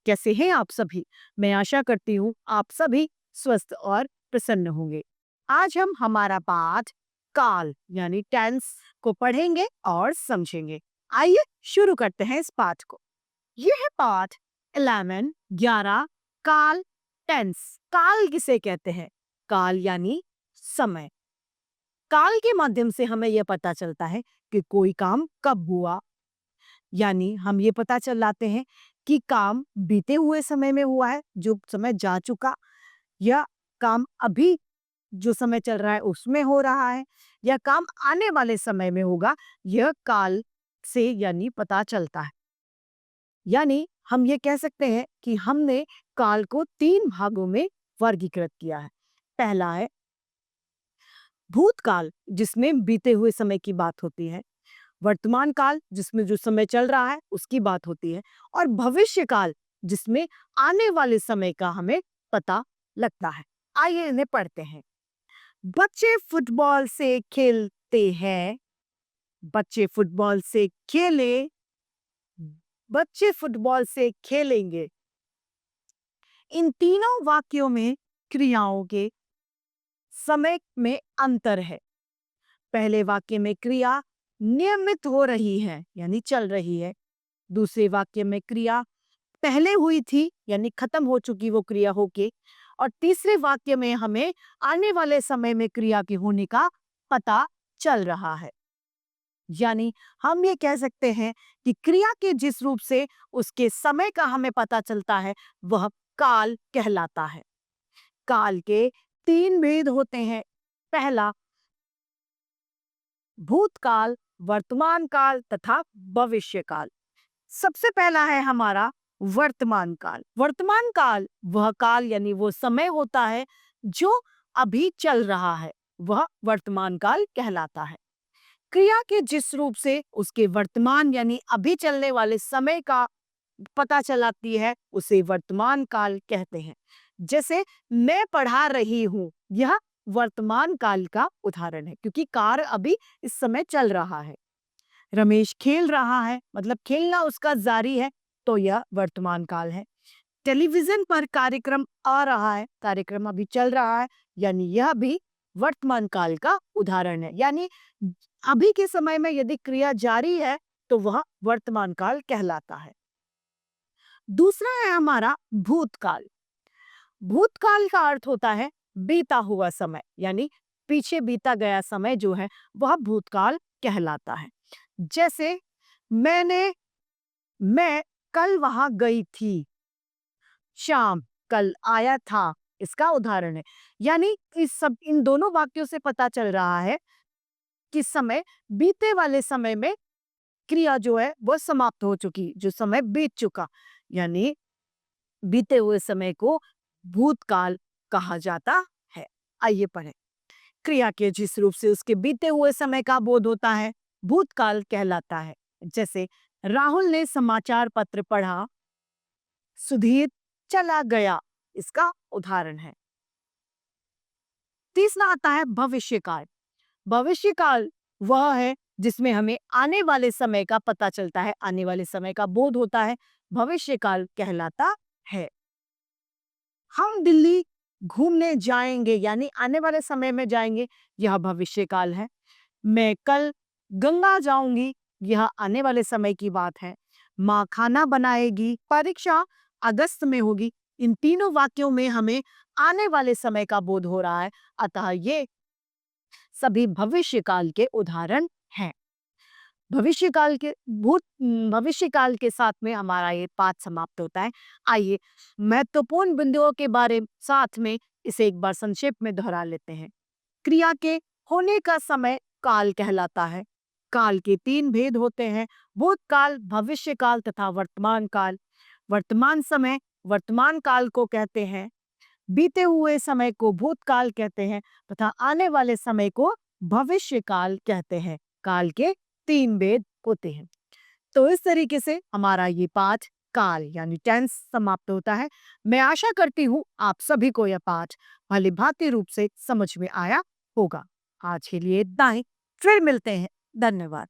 कैसे हैं आप सभी? मैं आशा करती हूँ आप सभी स्वस्थ और प्रसन्न होंगे। आज हम हमारा पाठ काल यानी टेंस को पढ़ेंगे और समझेंगे। आइए शुरू करते हैं इस पाठ को। ये है पाठ 11 काल टेंस। काल किसे कहते हैं? काल यानी समय। काल के माध्यम से हमें यह पता चलता है कि कोई काम कब हुआ, यानी हम ये पता चलाते हैं कि काम बीते हुए समय में हुआ है, जो समय जा चुका, या काम अभी जो समय चल रहा है उसमें हो रहा है, या काम आने वाले समय में होगा। यह काल से यानी पता चलता है। यानी हम ये कह सकते हैं कि हमने काल को 3 भागों में वर्गीकृत किया है। पहला है भूतकाल, जिसमें बीते हुए समय की बात होती है। वर्तमान काल, जिसमें जो समय चल रहा है उसकी बात होती है। और भविष्य काल, जिसमें आने वाले समय का हमें पता लगता है। आइए इन्हें पढ़ते हैं। बच्चे फुटबॉल से खेलते हैं। बच्चे फुटबॉल से खेले। बच्चे फुटबॉल से खेलेंगे। इन तीनों वाक्यों में क्रियाओं के समय में अंतर है। पहले वाक्य में क्रिया नियमित हो रही है यानी चल रही है। दूसरे वाक्य में क्रिया पहले हुई थी यानी खत्म हो चुकी वो क्रिया होके। और तीसरे वाक्य में हमें आने वाले समय में क्रिया के होने का पता चल रहा है। यानी हम ये कह सकते हैं कि क्रिया के जिस रूप से उसके समय का हमें पता चलता है वह काल कहलाता है। काल के 3 भेद होते हैं। पहला भूतकाल, वर्तमान काल तथा भविष्य काल। सबसे पहला है हमारा वर्तमान काल। वर्तमान काल वह काल यानी वो समय होता है जो अभी चल रहा है, वह वर्तमान काल कहलाता है। क्रिया के जिस रूप से उसके वर्तमान यानी अभी चलने वाले समय का पता चलाती है उसे वर्तमान काल कहते हैं। जैसे मैं पढ़ा रही हूं, यह वर्तमान काल का उदाहरण है क्योंकि कार्य अभी इस समय चल रहा है। रमेश खेल रहा है, मतलब खेलना उसका जारी है, तो यह वर्तमान काल है। टेलीविजन पर कार्यक्रम आ रहा है, कार्यक्रम अभी चल रहा है, यानी यह भी वर्तमान काल का उदाहरण है। यानी अभी के समय में यदि क्रिया जारी है तो वह वर्तमान काल कहलाता है। दूसरा है हमारा भूतकाल। भूतकाल का अर्थ होता है बीता हुआ समय, यानी पीछे बीता गया समय जो है वह भूतकाल कहलाता है। जैसे मैं कल वहां गई थी। श्याम कल आया था, इसका उदाहरण है। यानी इन दोनों वाक्यों से पता चल रहा है कि समय बीते वाले समय में क्रिया जो है वो समाप्त हो चुकी, जो समय बीत चुका, यानी बीते हुए समय को भूतकाल कहा जाता है। आइए पढ़ें। क्रिया के जिस रूप से उसके बीते हुए समय का बोध होता है भूतकाल कहलाता है। जैसे राहुल ने समाचार पत्र पढ़ा, सुधीर चला गया, इसका उदाहरण है। तीसरा आता है भविष्यकाल। भविष्यकाल वह है जिसमें हमें आने वाले समय का पता चलता है, आने वाले समय का बोध होता है, भविष्यकाल कहलाता है। हम दिल्ली घूमने जाएंगे, यानी आने वाले समय में जाएंगे, यह भविष्यकाल है। मैं कल गंगा जाऊंगी, यह आने वाले समय की बात है। माँ खाना बनाएगी, परीक्षा अगस्त में होगी। इन तीनों वाक्यों में हमें आने वाले समय का बोध हो रहा है, अतः ये सभी भविष्यकाल के उदाहरण हैं। भविष्यकाल के साथ में हमारा ये पाठ समाप्त होता है। आइए महत्वपूर्ण बिंदुओं के बारे साथ में इसे एक बार संक्षेप में दोहरा लेते हैं। क्रिया के होने का समय काल कहलाता है। काल के 3 भेद होते हैं, भूतकाल, भविष्यकाल तथा वर्तमान काल। वर्तमान समय वर्तमान काल को कहते हैं, बीते हुए समय को भूतकाल कहते हैं तथा आने वाले समय को भविष्यकाल कहते हैं। काल के 3 भेद होते हैं। तो इस तरीके से हमारा ये पाठ काल यानी टेंस समाप्त होता है। मैं आशा करती हूँ आप सभी को यह पाठ भली भांति रूप से समझ में आया होगा। आज के लिए इतना ही, फिर मिलते हैं। धन्यवाद।